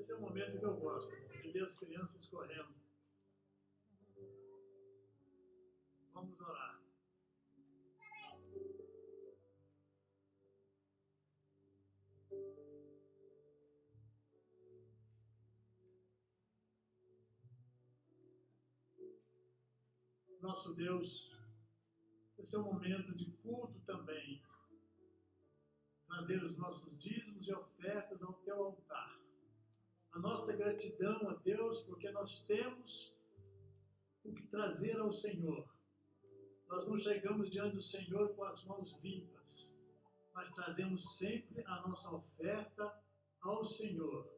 Esse é o momento que eu gosto, de ver as crianças correndo. Vamos orar. Nosso Deus, esse é o momento de culto também. Trazer os nossos dízimos e ofertas ao teu altar. A nossa gratidão a Deus, porque nós temos o que trazer ao Senhor. Nós não chegamos diante do Senhor com as mãos limpas, mas trazemos sempre a nossa oferta ao Senhor.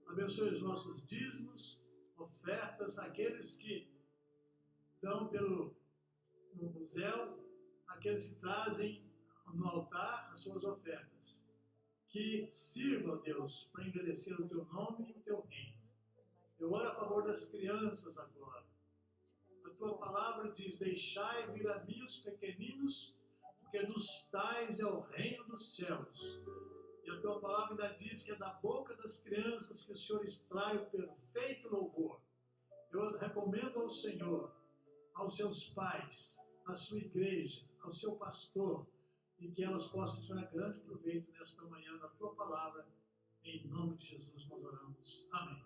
Abençoe os nossos dízimos, ofertas, aqueles que dão no zelo, aqueles que trazem no altar as suas ofertas. Que sirva, Deus, para engrandecer o teu nome e o teu reino. Eu oro a favor das crianças agora. A tua palavra diz: deixai vir a mim os pequeninos, porque dos tais é o reino dos céus. E a tua palavra ainda diz que é da boca das crianças que o Senhor extrai o perfeito louvor. Eu as recomendo ao Senhor, aos seus pais, à sua igreja, ao seu pastor, e que elas possam tirar grande proveito nesta manhã da tua palavra. Em nome de Jesus nós oramos. Amém.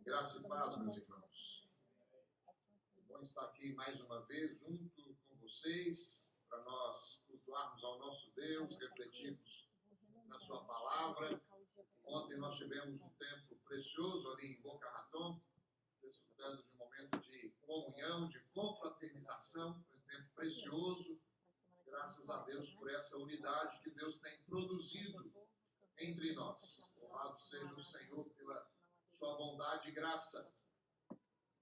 Graça e paz, meus irmãos. É bom estar aqui mais uma vez junto com vocês, para nós cultuarmos ao nosso Deus, refletirmos na sua palavra. Ontem nós tivemos um tempo precioso ali em Boca Raton, desfrutando de um momento de comunhão, de confraternização, um tempo precioso. Graças a Deus por essa unidade que Deus tem produzido entre nós. Louvado seja o Senhor pela sua bondade e graça.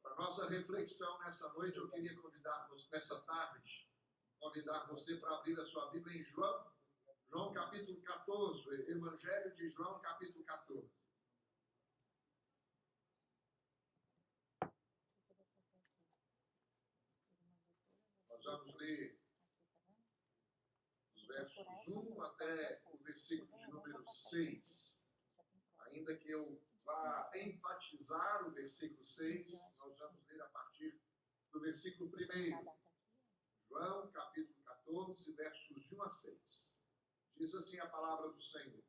Para nossa reflexão nessa noite, eu queria nessa tarde, convidar você para abrir a sua Bíblia em João capítulo 14, Evangelho de João capítulo 14. Nós vamos ler os versos 1 até o versículo de número 6. Ainda que eu vá enfatizar o versículo 6, nós vamos ler a partir do versículo 1. João, capítulo 14, versos de 1 a 6. Diz assim a palavra do Senhor: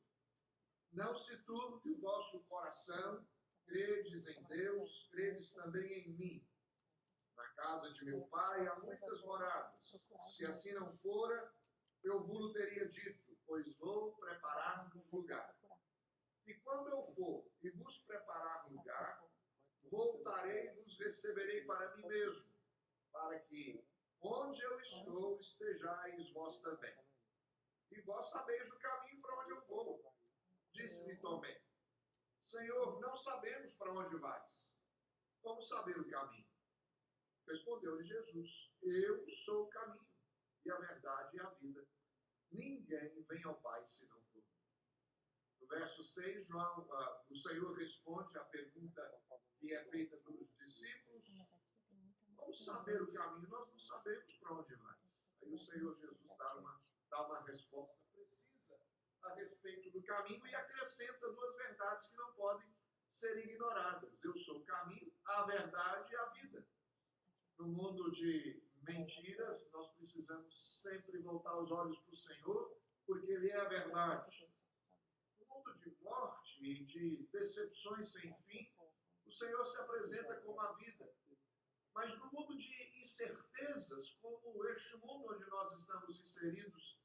Não se turbe o vosso coração, credes em Deus, credes também em mim. Na casa de meu Pai há muitas moradas. Se assim não fora, eu vos teria dito, pois vou preparar-vos lugar. E quando eu for e vos preparar lugar, voltarei e vos receberei para mim mesmo, para que, onde eu estou, estejais vós também. E vós sabeis o caminho para onde eu vou. Disse-lhe Tomé: Senhor, não sabemos para onde vais. Como saber o caminho? Respondeu-lhe Jesus: Eu sou o caminho, e a verdade e a vida. Ninguém vem ao Pai senão por mim. No verso 6, o Senhor responde à pergunta que é feita pelos discípulos: como saber o caminho? Nós não sabemos para onde vais. Aí o Senhor Jesus dá uma resposta precisa a respeito do caminho e acrescenta duas verdades que não podem ser ignoradas. Eu sou o caminho, a verdade e a vida. No mundo de mentiras, nós precisamos sempre voltar os olhos para o Senhor, porque Ele é a verdade. No mundo de morte e de decepções sem fim, o Senhor se apresenta como a vida. Mas no mundo de incertezas, como este mundo onde nós estamos inseridos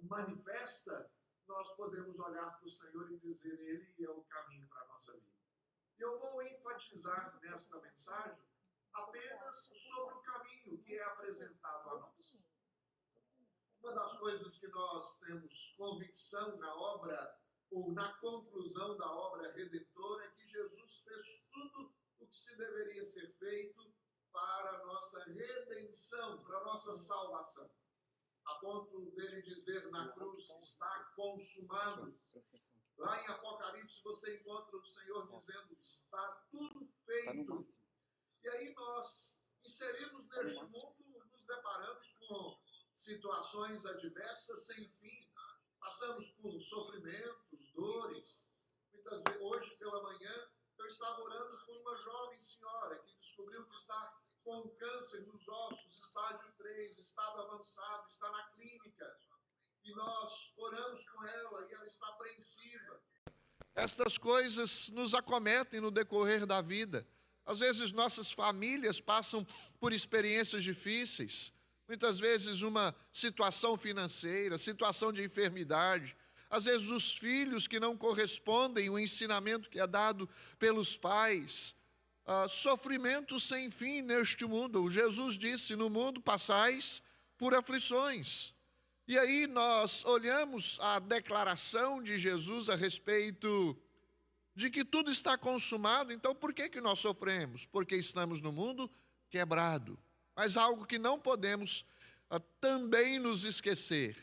manifesta, nós podemos olhar para o Senhor e dizer: Ele é o caminho para a nossa vida. E eu vou enfatizar nesta mensagem apenas sobre o caminho que é apresentado a nós. Uma Uma das coisas que nós temos convicção na obra, ou na conclusão da obra redentora, é que Jesus fez tudo o que se deveria ser feito para a nossa redenção, para a nossa salvação. A ponto dele dizer na cruz, está consumado. Lá em Apocalipse você encontra o Senhor dizendo, está tudo feito. E aí nós inserimos neste mundo, nos deparamos com situações adversas sem fim. Passamos por sofrimentos, dores. Muitas vezes, hoje pela manhã, eu estava orando por uma jovem senhora que descobriu que está com câncer nos ossos, estágio 3, estado avançado, está na clínica. E nós oramos com ela e ela está apreensiva. Estas coisas nos acometem no decorrer da vida. Às vezes nossas famílias passam por experiências difíceis. Muitas vezes uma situação financeira, situação de enfermidade. Às vezes os filhos que não correspondem ao ensinamento que é dado pelos pais. Sofrimento sem fim neste mundo. Jesus disse, no mundo passais por aflições. E aí nós olhamos a declaração de Jesus a respeito de que tudo está consumado. Então por que nós sofremos? Porque estamos no mundo quebrado. Mas algo que não podemos também nos esquecer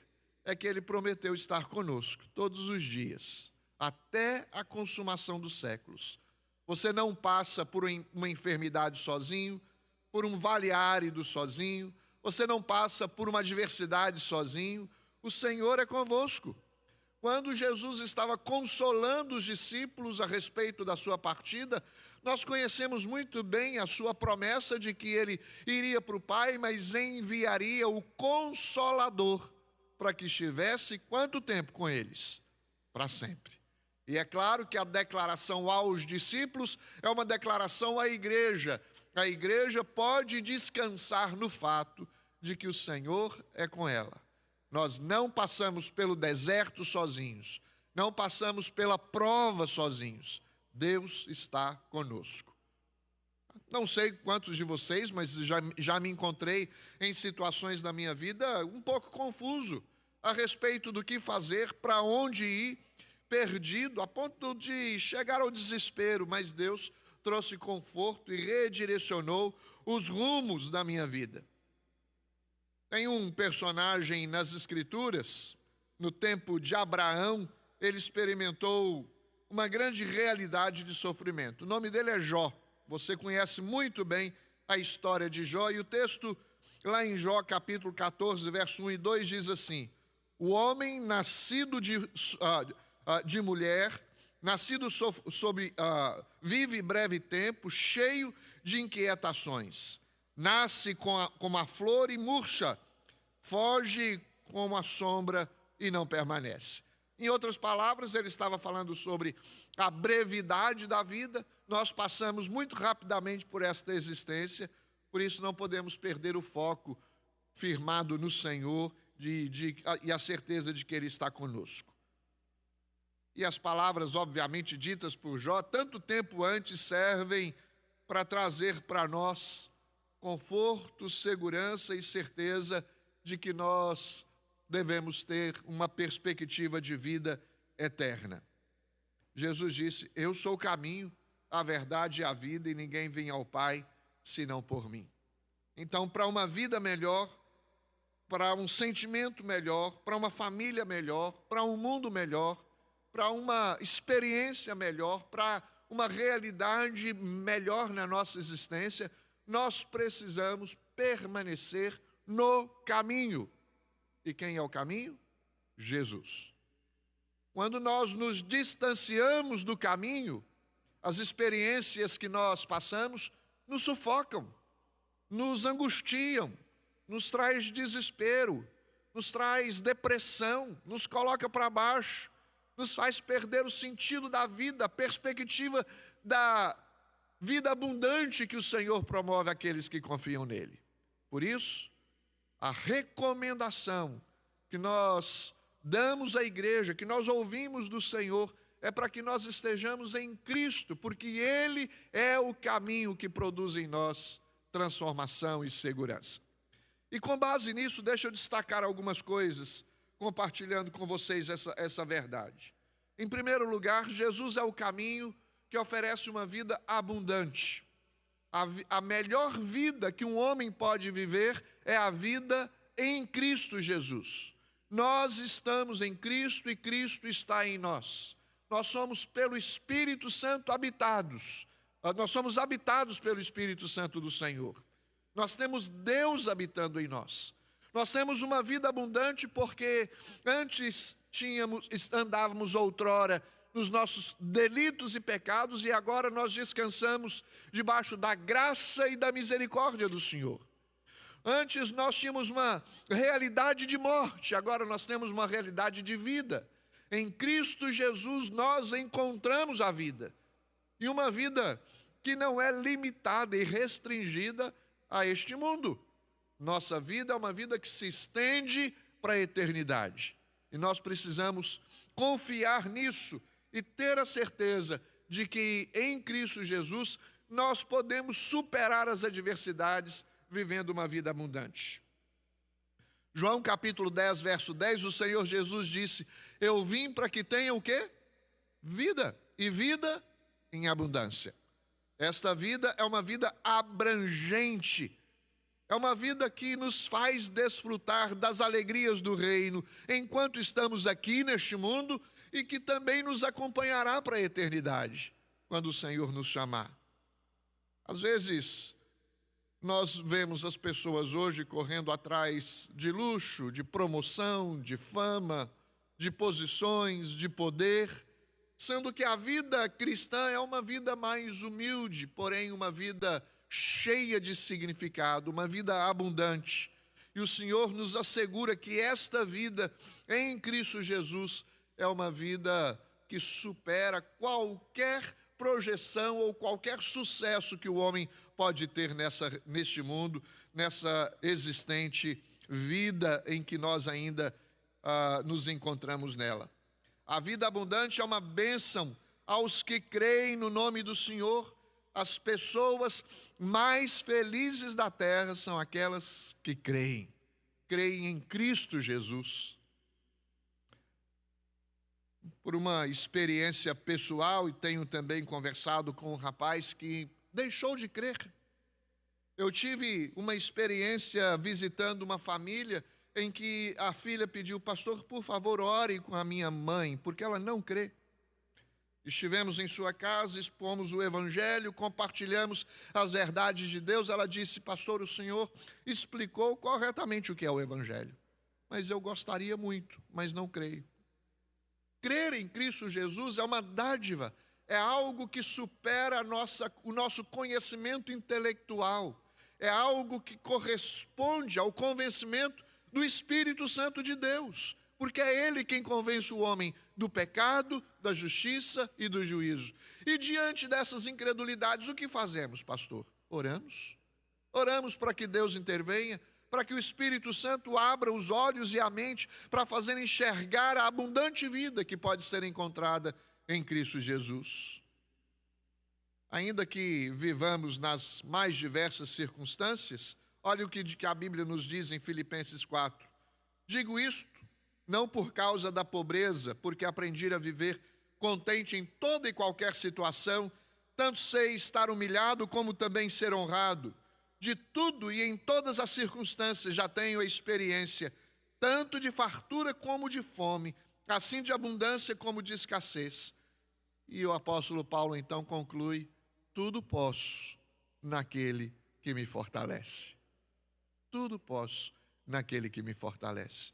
é que ele prometeu estar conosco todos os dias, até a consumação dos séculos. Você não passa por uma enfermidade sozinho, por um vale árido sozinho, você não passa por uma adversidade sozinho, o Senhor é convosco. Quando Jesus estava consolando os discípulos a respeito da sua partida, nós conhecemos muito bem a sua promessa de que ele iria para o Pai, mas enviaria o Consolador para que estivesse quanto tempo com eles? Para sempre. E é claro que a declaração aos discípulos é uma declaração à igreja. A igreja pode descansar no fato de que o Senhor é com ela. Nós não passamos pelo deserto sozinhos, não passamos pela prova sozinhos. Deus está conosco. Não sei quantos de vocês, mas já me encontrei em situações da minha vida um pouco confuso a respeito do que fazer, para onde ir, perdido, a ponto de chegar ao desespero, mas Deus trouxe conforto e redirecionou os rumos da minha vida. Tem um personagem nas Escrituras, no tempo de Abraão, ele experimentou uma grande realidade de sofrimento. O nome dele é Jó. Você conhece muito bem a história de Jó, e o texto lá em Jó, capítulo 14, verso 1 e 2, diz assim: o homem nascido de mulher, nascido vive breve tempo, cheio de inquietações. Nasce como a flor e murcha, foge como a sombra e não permanece. Em outras palavras, ele estava falando sobre a brevidade da vida. Nós passamos muito rapidamente por esta existência, por isso não podemos perder o foco firmado no Senhor e a certeza de que Ele está conosco. E as palavras, obviamente, ditas por Jó, tanto tempo antes, servem para trazer para nós conforto, segurança e certeza de que nós devemos ter uma perspectiva de vida eterna. Jesus disse: eu sou o caminho, a verdade e a vida, e ninguém vem ao Pai senão por mim. Então, para uma vida melhor, para um sentimento melhor, para uma família melhor, para um mundo melhor, para uma experiência melhor, para uma realidade melhor na nossa existência, nós precisamos permanecer no caminho. E quem é o caminho? Jesus. Quando nós nos distanciamos do caminho, as experiências que nós passamos nos sufocam, nos angustiam, nos traz desespero, nos traz depressão, nos coloca para baixo, nos faz perder o sentido da vida, a perspectiva da vida abundante que o Senhor promove àqueles que confiam nele. Por isso, a recomendação que nós damos à igreja, que nós ouvimos do Senhor, é para que nós estejamos em Cristo, porque Ele é o caminho que produz em nós transformação e segurança. E com base nisso, deixa eu destacar algumas coisas, compartilhando com vocês essa verdade. Em primeiro lugar, Jesus é o caminho que oferece uma vida abundante. A melhor vida que um homem pode viver é a vida em Cristo Jesus. Nós estamos em Cristo e Cristo está em nós. Nós somos pelo Espírito Santo habitados. Nós somos habitados pelo Espírito Santo do Senhor. Nós temos Deus habitando em nós. Nós temos uma vida abundante porque antes andávamos outrora nos nossos delitos e pecados e agora nós descansamos debaixo da graça e da misericórdia do Senhor. Antes nós tínhamos uma realidade de morte, agora nós temos uma realidade de vida. Em Cristo Jesus nós encontramos a vida. E uma vida que não é limitada e restringida a este mundo. Nossa vida é uma vida que se estende para a eternidade. E nós precisamos confiar nisso e ter a certeza de que em Cristo Jesus nós podemos superar as adversidades vivendo uma vida abundante. João capítulo 10, verso 10, o Senhor Jesus disse: eu vim para que tenham o quê? Vida, e vida em abundância. Esta vida é uma vida abrangente, é uma vida que nos faz desfrutar das alegrias do reino enquanto estamos aqui neste mundo e que também nos acompanhará para a eternidade, quando o Senhor nos chamar. Às vezes, nós vemos as pessoas hoje correndo atrás de luxo, de promoção, de fama, de posições, de poder, sendo que a vida cristã é uma vida mais humilde, porém uma vida cheia de significado, uma vida abundante. E o Senhor nos assegura que esta vida em Cristo Jesus é uma vida que supera qualquer projeção ou qualquer sucesso que o homem pode ter neste mundo, nessa existente vida em que nós ainda nos encontramos nela. A vida abundante é uma bênção aos que creem no nome do Senhor. As pessoas mais felizes da terra são aquelas que creem em Cristo Jesus. Por uma experiência pessoal, e tenho também conversado com um rapaz que deixou de crer. Eu tive uma experiência visitando uma família em que a filha pediu: pastor, por favor, ore com a minha mãe, porque ela não crê. Estivemos em sua casa, expomos o Evangelho, compartilhamos as verdades de Deus. Ela disse: pastor, o senhor explicou corretamente o que é o Evangelho, mas eu gostaria muito, mas não creio. Crer em Cristo Jesus é uma dádiva, é algo que supera o nosso conhecimento intelectual, é algo que corresponde ao convencimento do Espírito Santo de Deus, porque é Ele quem convence o homem do pecado, da justiça e do juízo. E diante dessas incredulidades, o que fazemos, pastor? Oramos. Oramos para que Deus intervenha, para que o Espírito Santo abra os olhos e a mente para fazer enxergar a abundante vida que pode ser encontrada em Cristo Jesus. Ainda que vivamos nas mais diversas circunstâncias, olha o que a Bíblia nos diz em Filipenses 4. Digo isto não por causa da pobreza, porque aprendi a viver contente em toda e qualquer situação, tanto sei estar humilhado como também ser honrado. De tudo e em todas as circunstâncias já tenho a experiência, tanto de fartura como de fome, assim de abundância como de escassez. E o apóstolo Paulo então conclui: tudo posso naquele que me fortalece. Tudo posso naquele que me fortalece.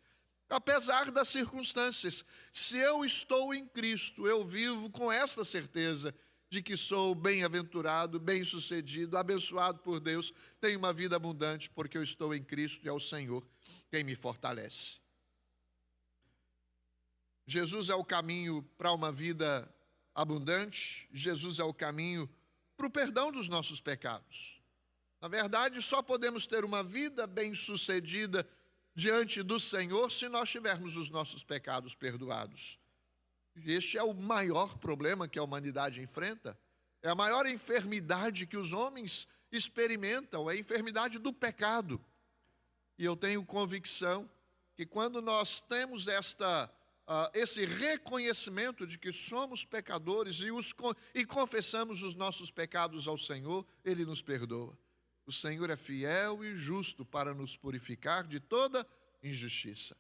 Apesar das circunstâncias, se eu estou em Cristo, eu vivo com esta certeza de que sou bem-aventurado, bem-sucedido, abençoado por Deus, tenho uma vida abundante, porque eu estou em Cristo e é o Senhor quem me fortalece. Jesus é o caminho para uma vida abundante, Jesus é o caminho para o perdão dos nossos pecados. Na verdade, só podemos ter uma vida bem-sucedida diante do Senhor se nós tivermos os nossos pecados perdoados. Este é o maior problema que a humanidade enfrenta, é a maior enfermidade que os homens experimentam, é a enfermidade do pecado. E eu tenho convicção que quando nós temos esse reconhecimento de que somos pecadores e confessamos os nossos pecados ao Senhor, Ele nos perdoa. O Senhor é fiel e justo para nos purificar de toda injustiça.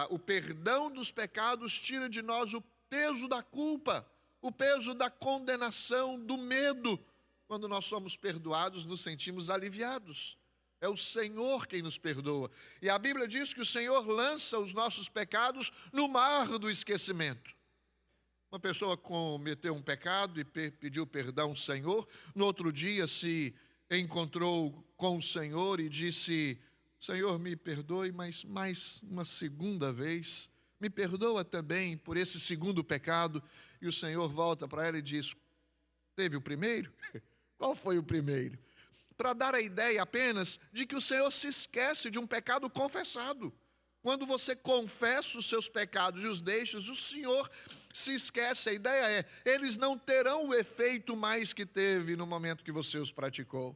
O perdão dos pecados tira de nós o peso da culpa, o peso da condenação, do medo. Quando nós somos perdoados, nos sentimos aliviados. É o Senhor quem nos perdoa. E a Bíblia diz que o Senhor lança os nossos pecados no mar do esquecimento. Uma pessoa cometeu um pecado e pediu perdão ao Senhor. No outro dia se encontrou com o Senhor e disse: Senhor, me perdoe, mas mais uma segunda vez. Me perdoa também por esse segundo pecado. E o Senhor volta para ela e diz: teve o primeiro? Qual foi o primeiro? Para dar a ideia apenas de que o Senhor se esquece de um pecado confessado. Quando você confessa os seus pecados e os deixa, o Senhor se esquece. A ideia é, eles não terão o efeito mais que teve no momento que você os praticou.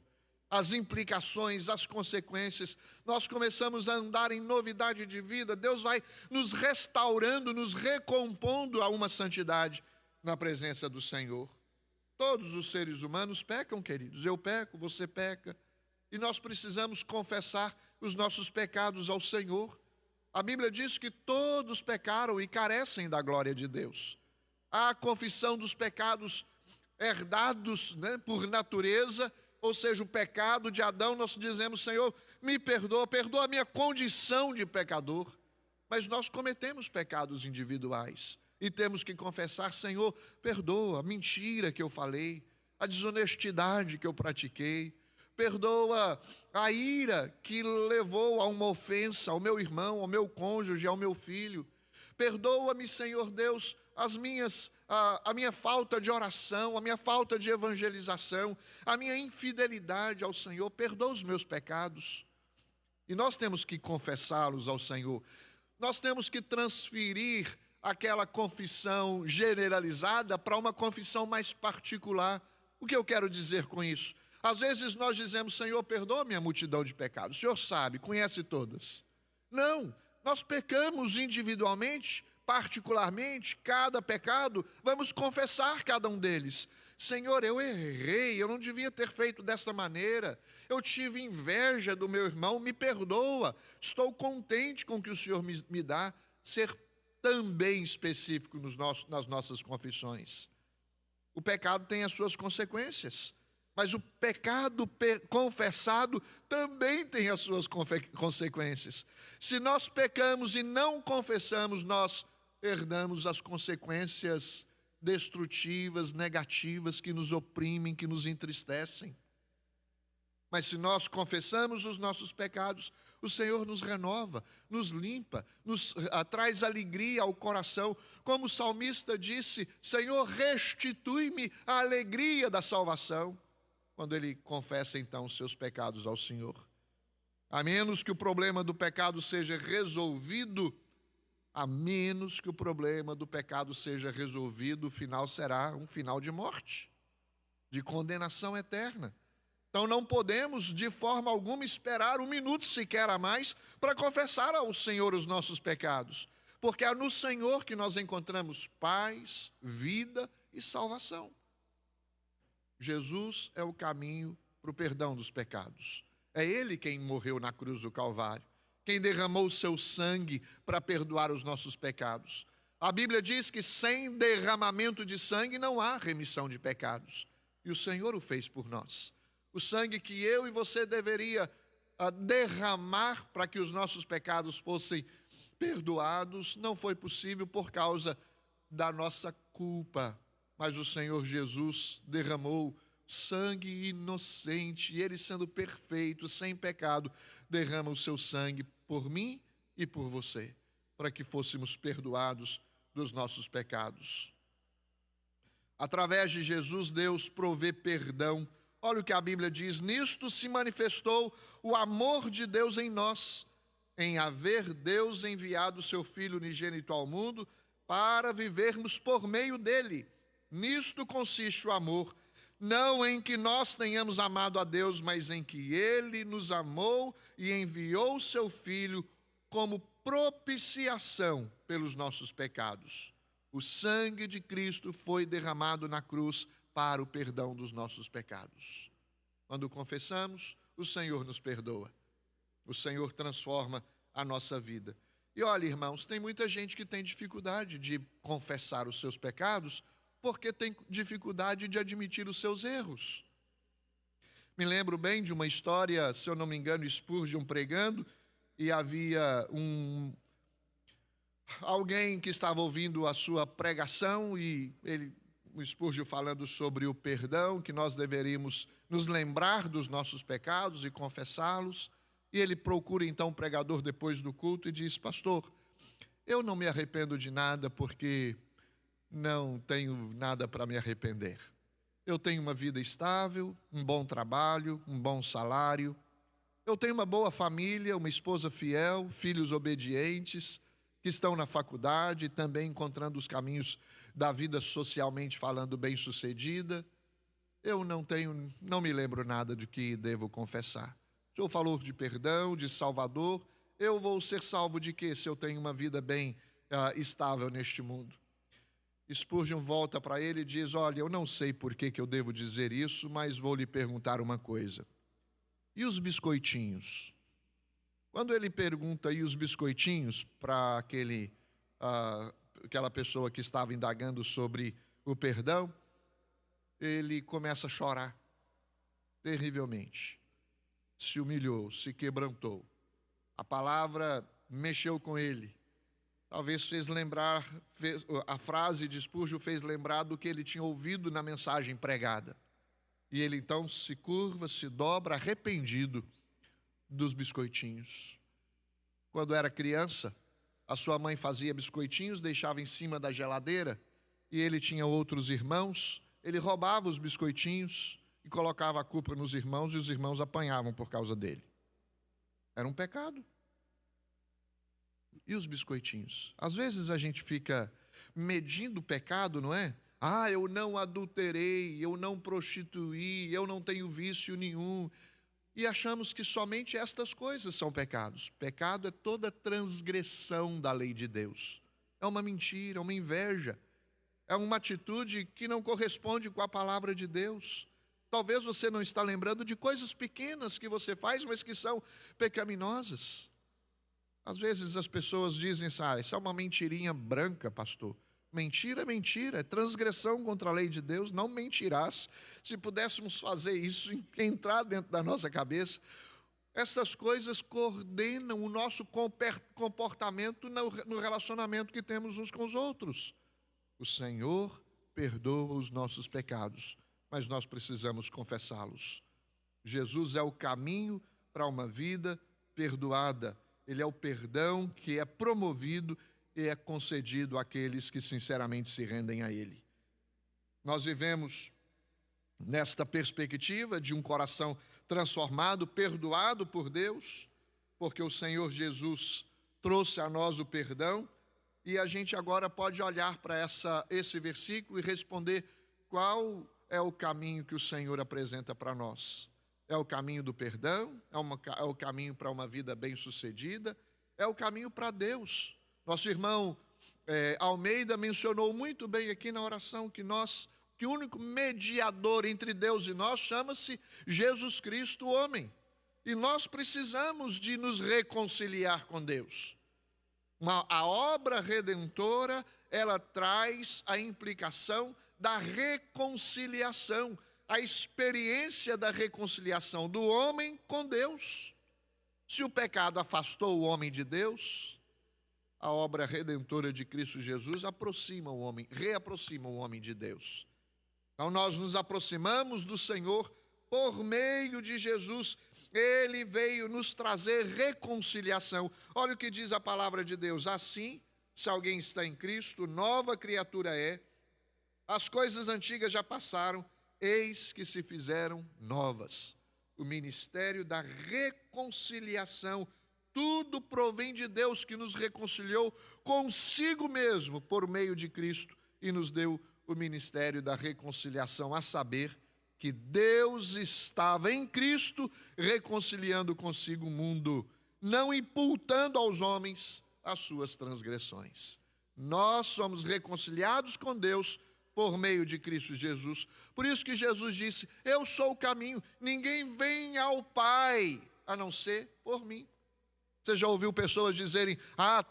As implicações, as consequências, nós começamos a andar em novidade de vida, Deus vai nos restaurando, nos recompondo a uma santidade na presença do Senhor. Todos os seres humanos pecam, queridos, eu peco, você peca, e nós precisamos confessar os nossos pecados ao Senhor. A Bíblia diz que todos pecaram e carecem da glória de Deus. Há a confissão dos pecados herdados, por natureza, ou seja, o pecado de Adão. Nós dizemos: Senhor, me perdoa, perdoa a minha condição de pecador. Mas nós cometemos pecados individuais e temos que confessar: Senhor, perdoa a mentira que eu falei, a desonestidade que eu pratiquei, perdoa a ira que levou a uma ofensa ao meu irmão, ao meu cônjuge, ao meu filho. Perdoa-me, Senhor Deus, a minha falta de oração, a minha falta de evangelização, a minha infidelidade ao Senhor. Perdoa os meus pecados. E nós temos que confessá-los ao Senhor. Nós temos que transferir aquela confissão generalizada para uma confissão mais particular. O que eu quero dizer com isso? Às vezes nós dizemos: Senhor, perdoa minha multidão de pecados. O Senhor sabe, conhece todas. Não, nós pecamos individualmente, particularmente, cada pecado, vamos confessar cada um deles. Senhor, eu errei, eu não devia ter feito desta maneira, eu tive inveja do meu irmão, me perdoa, estou contente com o que o Senhor me dá. Ser também específico nas nossas confissões. O pecado tem as suas consequências, mas o pecado confessado também tem as suas consequências. Se nós pecamos e não confessamos, nós herdamos as consequências destrutivas, negativas, que nos oprimem, que nos entristecem. Mas se nós confessamos os nossos pecados, o Senhor nos renova, nos limpa, nos traz alegria ao coração. Como o salmista disse: Senhor, restitui-me a alegria da salvação. Quando ele confessa então os seus pecados ao Senhor. A menos que o problema do pecado seja resolvido, o final será um final de morte, de condenação eterna. Então não podemos de forma alguma esperar um minuto sequer a mais para confessar ao Senhor os nossos pecados, porque é no Senhor que nós encontramos paz, vida e salvação. Jesus é o caminho para o perdão dos pecados. É Ele quem morreu na cruz do Calvário, quem derramou o seu sangue para perdoar os nossos pecados. A Bíblia diz que sem derramamento de sangue não há remissão de pecados, e o Senhor o fez por nós. O sangue que eu e você deveria derramar para que os nossos pecados fossem perdoados, não foi possível por causa da nossa culpa. Mas o Senhor Jesus derramou sangue inocente, e Ele, sendo perfeito, sem pecado, derrama o seu sangue por mim e por você, para que fôssemos perdoados dos nossos pecados. Através de Jesus, Deus provê perdão. Olha o que a Bíblia diz: nisto se manifestou o amor de Deus em nós, em haver Deus enviado o seu Filho unigênito ao mundo para vivermos por meio dele. Nisto consiste o amor. não em que nós tenhamos amado a Deus, mas em que Ele nos amou e enviou o seu Filho como propiciação pelos nossos pecados. O sangue de Cristo foi derramado na cruz para o perdão dos nossos pecados. Quando confessamos, o Senhor nos perdoa. O Senhor transforma a nossa vida. E olha, irmãos, tem muita gente que tem dificuldade de confessar os seus pecados porque tem dificuldade de admitir os seus erros. Me lembro bem de uma história, se eu não me engano, Spurgeon pregando, e havia alguém que estava ouvindo a sua pregação e o Spurgeon falando sobre o perdão, que nós deveríamos nos lembrar dos nossos pecados e confessá-los. E ele procura então o pregador depois do culto e diz: pastor, eu não me arrependo de nada porque não tenho nada para me arrepender. Eu tenho uma vida estável, um bom trabalho, um bom salário. Eu tenho uma boa família, uma esposa fiel, filhos obedientes, que estão na faculdade e também encontrando os caminhos da vida socialmente falando bem-sucedida. Eu não me lembro nada de que devo confessar. O Senhor falou de perdão, de Salvador. Eu vou ser salvo de quê se eu tenho uma vida bem estável neste mundo? Spurgeon volta para ele e diz: olha, eu não sei por que eu devo dizer isso, mas vou lhe perguntar uma coisa. E os biscoitinhos? Quando ele pergunta e os biscoitinhos para aquela pessoa que estava indagando sobre o perdão, ele começa a chorar terrivelmente. Se humilhou, se quebrantou. A palavra mexeu com ele. Talvez a frase de Spurgeon fez lembrar do que ele tinha ouvido na mensagem pregada. E ele então se curva, se dobra, arrependido dos biscoitinhos. Quando era criança, a sua mãe fazia biscoitinhos, deixava em cima da geladeira, e ele tinha outros irmãos, ele roubava os biscoitinhos e colocava a culpa nos irmãos, e os irmãos apanhavam por causa dele. Era um pecado. E os biscoitinhos? Às vezes a gente fica medindo o pecado, não é? Eu não adulterei, eu não prostituí, eu não tenho vício nenhum. E achamos que somente estas coisas são pecados. Pecado é toda transgressão da lei de Deus. É uma mentira, é uma inveja. É uma atitude que não corresponde com a palavra de Deus. Talvez você não está lembrando de coisas pequenas que você faz, mas que são pecaminosas. Às vezes as pessoas dizem assim: isso é uma mentirinha branca, pastor. Mentira é mentira, é transgressão contra a lei de Deus, não mentirás. Se pudéssemos fazer isso, entrar dentro da nossa cabeça, estas coisas coordenam o nosso comportamento no relacionamento que temos uns com os outros. O Senhor perdoa os nossos pecados, mas nós precisamos confessá-los. Jesus é o caminho para uma vida perdoada. Ele é o perdão que é promovido e é concedido àqueles que sinceramente se rendem a Ele. Nós vivemos nesta perspectiva de um coração transformado, perdoado por Deus, porque o Senhor Jesus trouxe a nós o perdão, e a gente agora pode olhar para esse versículo e responder qual é o caminho que o Senhor apresenta para nós. É o caminho do perdão, é o caminho para uma vida bem-sucedida, é o caminho para Deus. Nosso irmão Almeida mencionou muito bem aqui na oração que o único mediador entre Deus e nós chama-se Jesus Cristo, o homem. E nós precisamos de nos reconciliar com Deus. A obra redentora, ela traz a implicação da reconciliação, a experiência da reconciliação do homem com Deus. Se o pecado afastou o homem de Deus, a obra redentora de Cristo Jesus reaproxima o homem de Deus. Então nós nos aproximamos do Senhor por meio de Jesus. Ele veio nos trazer reconciliação. Olha o que diz a palavra de Deus: assim, se alguém está em Cristo, nova criatura é. As coisas antigas já passaram, eis que se fizeram novas. O ministério da reconciliação, tudo provém de Deus, que nos reconciliou consigo mesmo por meio de Cristo e nos deu o ministério da reconciliação, a saber, que Deus estava em Cristo reconciliando consigo o mundo, não imputando aos homens as suas transgressões. Nós somos reconciliados com Deus por meio de Cristo Jesus. Por isso que Jesus disse: eu sou o caminho, ninguém vem ao Pai a não ser por mim. Você já ouviu pessoas dizerem: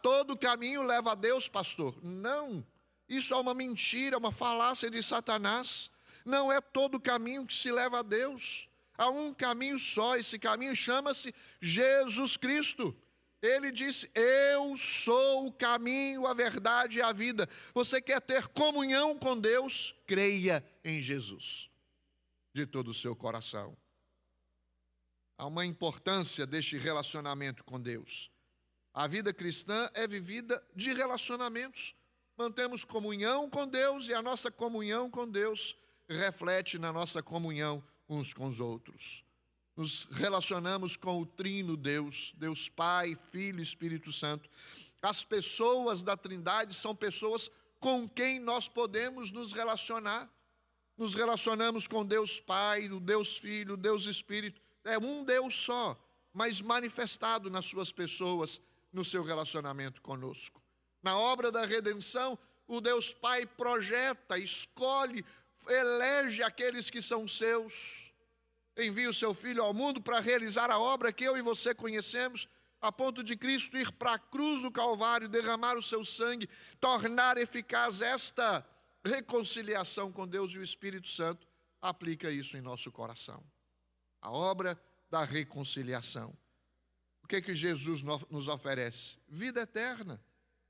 todo caminho leva a Deus, pastor? Não, isso é uma mentira, uma falácia de Satanás. Não é todo caminho que se leva a Deus. Há um caminho só, esse caminho chama-se Jesus Cristo. Ele disse: eu sou o caminho, a verdade e a vida. Você quer ter comunhão com Deus? Creia em Jesus de todo o seu coração. Há uma importância deste relacionamento com Deus. A vida cristã é vivida de relacionamentos. Mantemos comunhão com Deus e a nossa comunhão com Deus reflete na nossa comunhão uns com os outros. Nos relacionamos com o trino Deus, Deus Pai, Filho e Espírito Santo. As pessoas da Trindade são pessoas com quem nós podemos nos relacionar. Nos relacionamos com Deus Pai, o Deus Filho, o Deus Espírito. É um Deus só, mas manifestado nas suas pessoas, no seu relacionamento conosco. Na obra da redenção, o Deus Pai projeta, escolhe, elege aqueles que são seus. Envia o seu Filho ao mundo para realizar a obra que eu e você conhecemos, a ponto de Cristo ir para a cruz do Calvário, derramar o seu sangue, tornar eficaz esta reconciliação com Deus, e o Espírito Santo aplica isso em nosso coração. A obra da reconciliação. O que Jesus nos oferece? Vida eterna.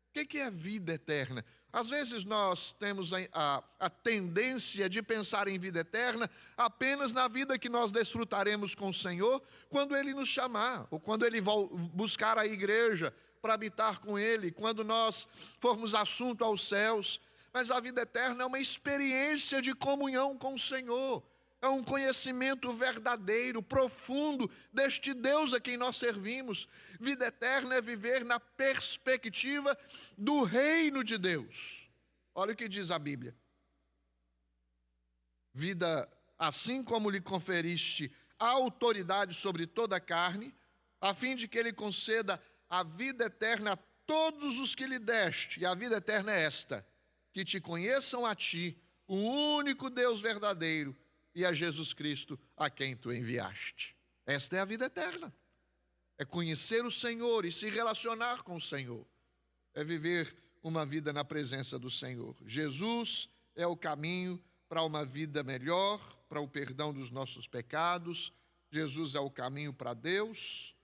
O que é vida eterna? Às vezes nós temos a tendência de pensar em vida eterna apenas na vida que nós desfrutaremos com o Senhor quando Ele nos chamar, ou quando Ele buscar a igreja para habitar com Ele, quando nós formos assunto aos céus. Mas a vida eterna é uma experiência de comunhão com o Senhor. É um conhecimento verdadeiro, profundo deste Deus a quem nós servimos. Vida eterna é viver na perspectiva do reino de Deus. Olha o que diz a Bíblia. Vida, assim como lhe conferiste autoridade sobre toda a carne, a fim de que ele conceda a vida eterna a todos os que lhe deste. E a vida eterna é esta: que te conheçam a ti, o único Deus verdadeiro, e a Jesus Cristo, a quem tu enviaste. Esta é a vida eterna. É conhecer o Senhor e se relacionar com o Senhor. É viver uma vida na presença do Senhor. Jesus é o caminho para uma vida melhor, para o perdão dos nossos pecados. Jesus é o caminho para Deus.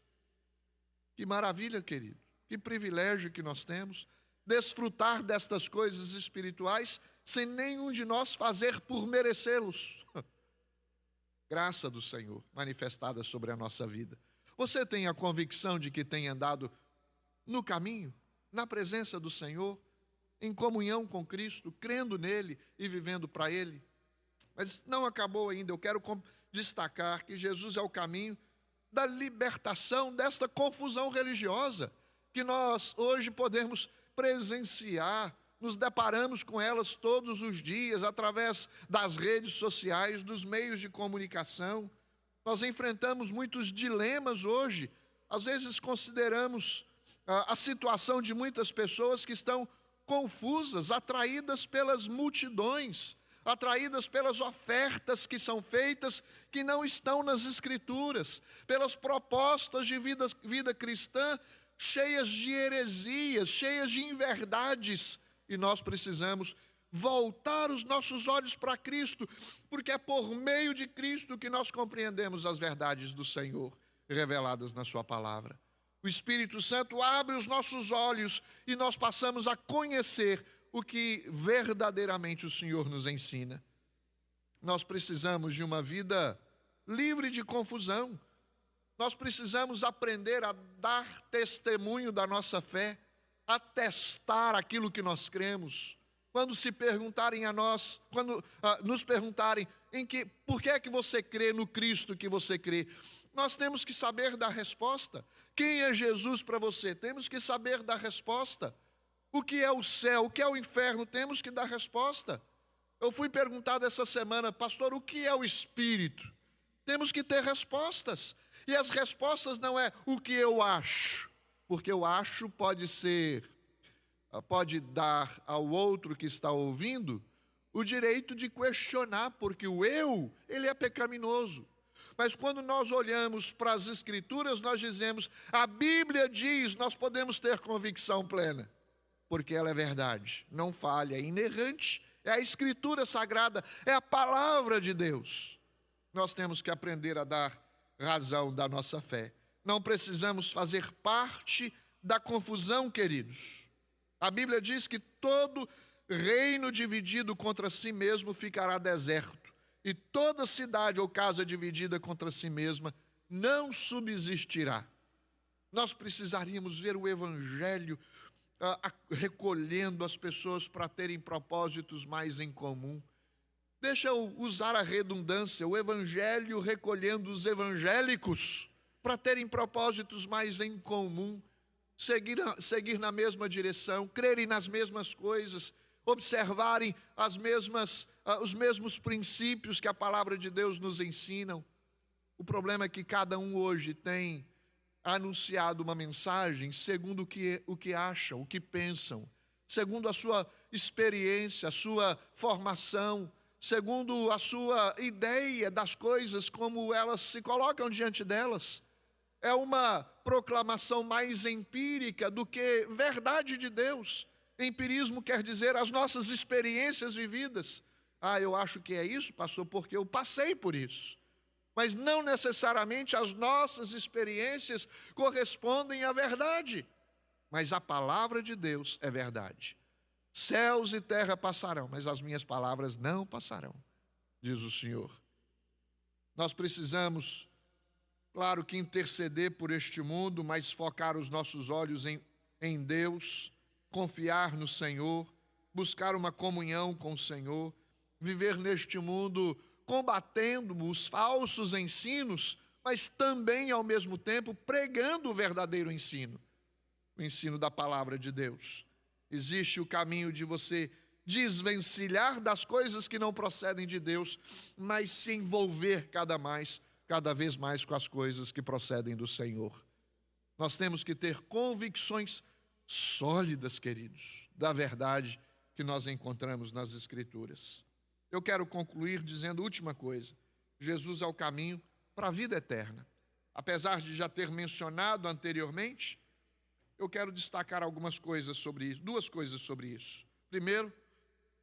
Que maravilha, querido. Que privilégio que nós temos. Desfrutar destas coisas espirituais sem nenhum de nós fazer por merecê-los. Graça do Senhor manifestada sobre a nossa vida. Você tem a convicção de que tem andado no caminho, na presença do Senhor, em comunhão com Cristo, crendo nele e vivendo para ele? Mas não acabou ainda. Eu quero destacar que Jesus é o caminho da libertação desta confusão religiosa que nós hoje podemos presenciar. Nos deparamos com elas todos os dias, através das redes sociais, dos meios de comunicação. Nós enfrentamos muitos dilemas hoje. Às vezes consideramos a situação de muitas pessoas que estão confusas, atraídas pelas multidões, atraídas pelas ofertas que são feitas, que não estão nas Escrituras, pelas propostas de vida cristã, cheias de heresias, cheias de inverdades. E nós precisamos voltar os nossos olhos para Cristo, porque é por meio de Cristo que nós compreendemos as verdades do Senhor, reveladas na sua palavra. O Espírito Santo abre os nossos olhos e nós passamos a conhecer o que verdadeiramente o Senhor nos ensina. Nós precisamos de uma vida livre de confusão. Nós precisamos aprender a dar testemunho da nossa fé, a testar aquilo que nós cremos. Quando se perguntarem a nós, quando nos perguntarem por que é que você crê no Cristo que você crê, nós temos que saber dar resposta. Quem é Jesus para você? Temos que saber dar resposta. O que é o céu? O que é o inferno? Temos que dar resposta. Eu fui perguntado essa semana, pastor, o que é o Espírito? Temos que ter respostas. E as respostas não é o que eu acho, porque eu acho pode dar ao outro que está ouvindo o direito de questionar, porque o eu, ele é pecaminoso. Mas quando nós olhamos para as Escrituras, nós dizemos, a Bíblia diz, nós podemos ter convicção plena, porque ela é verdade, não falha, é inerrante, é a Escritura Sagrada, é a palavra de Deus. Nós temos que aprender a dar razão da nossa fé. Não precisamos fazer parte da confusão, queridos. A Bíblia diz que todo reino dividido contra si mesmo ficará deserto, e toda cidade ou casa dividida contra si mesma não subsistirá. Nós precisaríamos ver o Evangelho recolhendo as pessoas para terem propósitos mais em comum. Deixa eu usar a redundância, o Evangelho recolhendo os evangélicos para terem propósitos mais em comum, seguir na mesma direção, crerem nas mesmas coisas, observarem os mesmos princípios que a palavra de Deus nos ensina. O problema é que cada um hoje tem anunciado uma mensagem segundo o que acham, o que pensam, segundo a sua experiência, a sua formação, segundo a sua ideia das coisas, como elas se colocam diante delas. É uma proclamação mais empírica do que verdade de Deus. Empirismo quer dizer as nossas experiências vividas. Eu acho que é isso, pastor, porque eu passei por isso. Mas não necessariamente as nossas experiências correspondem à verdade. Mas a palavra de Deus é verdade. Céus e terra passarão, mas as minhas palavras não passarão, diz o Senhor. Nós precisamos, claro que interceder por este mundo, mas focar os nossos olhos em Deus, confiar no Senhor, buscar uma comunhão com o Senhor, viver neste mundo combatendo os falsos ensinos, mas também, ao mesmo tempo, pregando o verdadeiro ensino, o ensino da palavra de Deus. Existe o caminho de você desvencilhar das coisas que não procedem de Deus, mas se envolver cada vez mais com as coisas que procedem do Senhor. Nós temos que ter convicções sólidas, queridos, da verdade que nós encontramos nas Escrituras. Eu quero concluir dizendo a última coisa. Jesus é o caminho para a vida eterna. Apesar de já ter mencionado anteriormente, eu quero destacar algumas coisas sobre isso, duas coisas sobre isso. Primeiro,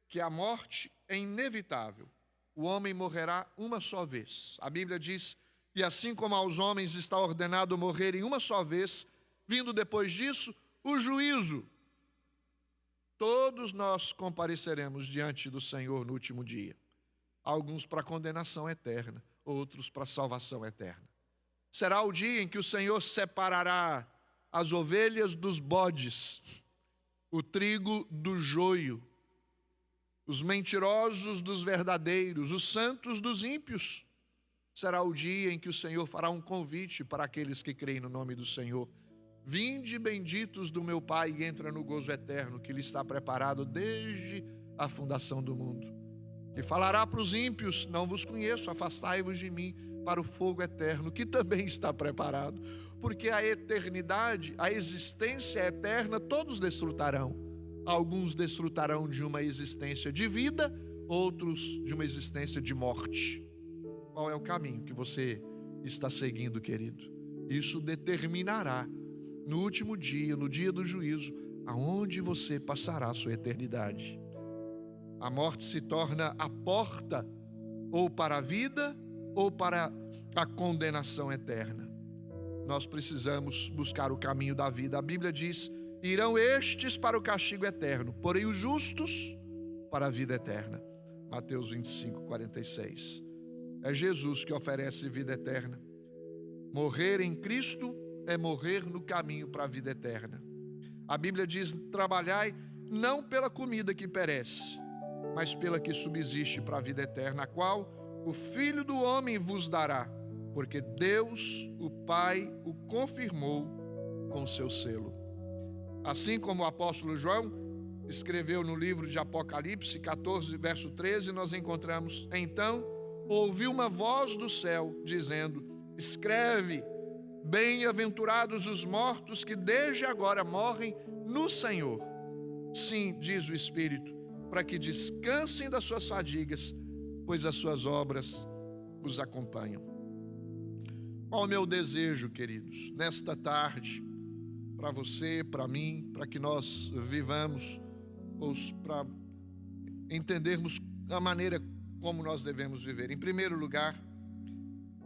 que a morte é inevitável. O homem morrerá uma só vez. A Bíblia diz, e assim como aos homens está ordenado morrerem uma só vez, vindo depois disso o juízo. Todos nós compareceremos diante do Senhor no último dia. Alguns para condenação eterna, outros para salvação eterna. Será o dia em que o Senhor separará as ovelhas dos bodes, o trigo do joio, os mentirosos dos verdadeiros, os santos dos ímpios. Será o dia em que o Senhor fará um convite para aqueles que creem no nome do Senhor. Vinde benditos do meu Pai e entra no gozo eterno que lhe está preparado desde a fundação do mundo. E falará para os ímpios, não vos conheço, afastai-vos de mim para o fogo eterno, que também está preparado. Porque a eternidade, a existência eterna, todos desfrutarão. Alguns desfrutarão de uma existência de vida, outros de uma existência de morte. Qual é o caminho que você está seguindo, querido? Isso determinará no último dia, no dia do juízo, aonde você passará a sua eternidade. A morte se torna a porta ou para a vida ou para a condenação eterna. Nós precisamos buscar o caminho da vida. A Bíblia diz, irão estes para o castigo eterno, porém os justos para a vida eterna. Mateus 25, 46. É Jesus que oferece vida eterna. Morrer em Cristo é morrer no caminho para a vida eterna. A Bíblia diz, trabalhai não pela comida que perece, mas pela que subsiste para a vida eterna, a qual o Filho do Homem vos dará, porque Deus, o Pai, o confirmou com seu selo. Assim como o apóstolo João escreveu no livro de Apocalipse 14, verso 13, nós encontramos: então ouvi uma voz do céu dizendo: escreve, bem-aventurados os mortos que desde agora morrem no Senhor. Sim, diz o Espírito, para que descansem das suas fadigas, pois as suas obras os acompanham. Qual o meu desejo, queridos, nesta tarde, para você, para mim, para que nós vivamos, ou para entendermos a maneira como nós devemos viver? Em primeiro lugar,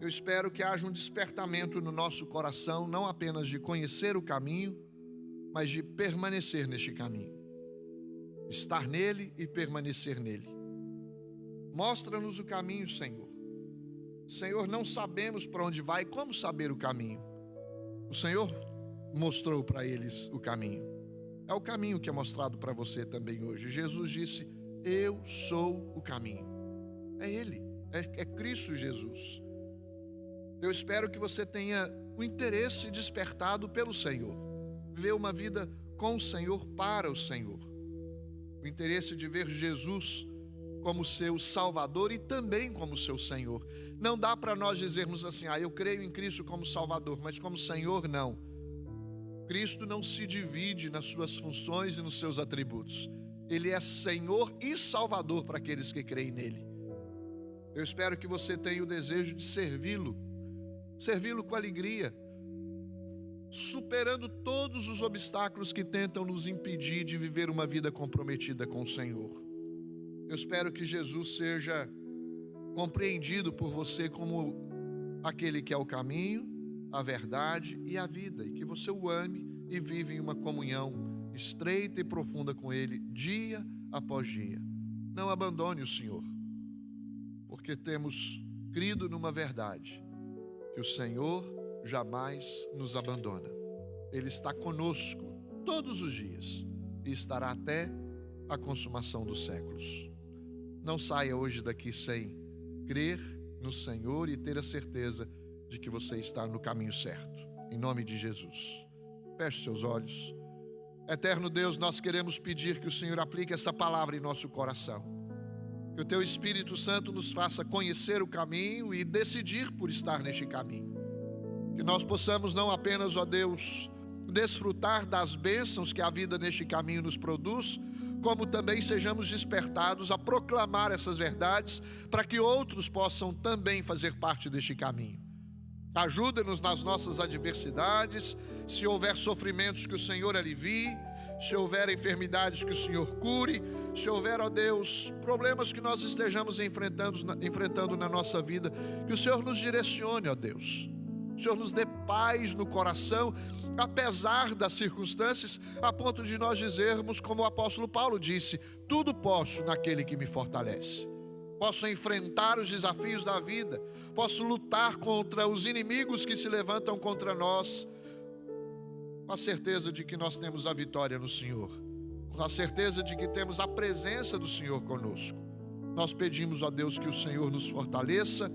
eu espero que haja um despertamento no nosso coração, não apenas de conhecer o caminho, mas de permanecer neste caminho. Estar nele e permanecer nele. Mostra-nos o caminho, Senhor. Senhor, não sabemos para onde vai, como saber o caminho? O Senhor mostrou para eles o caminho. É o caminho que é mostrado para você também hoje. Jesus disse: eu sou o caminho. É Ele, é Cristo Jesus. Eu espero que você tenha o interesse despertado pelo Senhor. Viver uma vida com o Senhor, para o Senhor. O interesse de ver Jesus como seu Salvador e também como seu Senhor. Não dá para nós dizermos assim: eu creio em Cristo como Salvador, mas como Senhor, não. Cristo não se divide nas suas funções e nos seus atributos. Ele é Senhor e Salvador para aqueles que creem nele. Eu espero que você tenha o desejo de servi-lo com alegria, superando todos os obstáculos que tentam nos impedir de viver uma vida comprometida com o Senhor. Eu espero que Jesus seja compreendido por você como aquele que é o caminho, a verdade e a vida, e que você o ame e vive em uma comunhão estreita e profunda com Ele, dia após dia. Não abandone o Senhor, porque temos crido numa verdade, que o Senhor jamais nos abandona. Ele está conosco todos os dias e estará até a consumação dos séculos. Não saia hoje daqui sem crer no Senhor e ter a certeza de que você está no caminho certo. Em nome de Jesus. Feche seus olhos. Eterno Deus, nós queremos pedir que o Senhor aplique essa palavra em nosso coração. Que o Teu Espírito Santo nos faça conhecer o caminho e decidir por estar neste caminho. Que nós possamos não apenas, ó Deus, desfrutar das bênçãos que a vida neste caminho nos produz, como também sejamos despertados a proclamar essas verdades para que outros possam também fazer parte deste caminho. Ajuda-nos nas nossas adversidades, se houver sofrimentos que o Senhor alivie, se houver enfermidades que o Senhor cure, se houver, ó Deus, problemas que nós estejamos enfrentando na nossa vida, que o Senhor nos direcione, ó Deus. O Senhor nos dê paz no coração, apesar das circunstâncias, a ponto de nós dizermos, como o apóstolo Paulo disse: tudo posso naquele que me fortalece. Posso enfrentar os desafios da vida, posso lutar contra os inimigos que se levantam contra nós, com a certeza de que nós temos a vitória no Senhor, com a certeza de que temos a presença do Senhor conosco. Nós pedimos a Deus que o Senhor nos fortaleça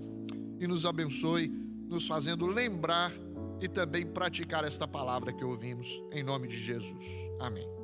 e nos abençoe, nos fazendo lembrar e também praticar esta palavra que ouvimos, em nome de Jesus. Amém.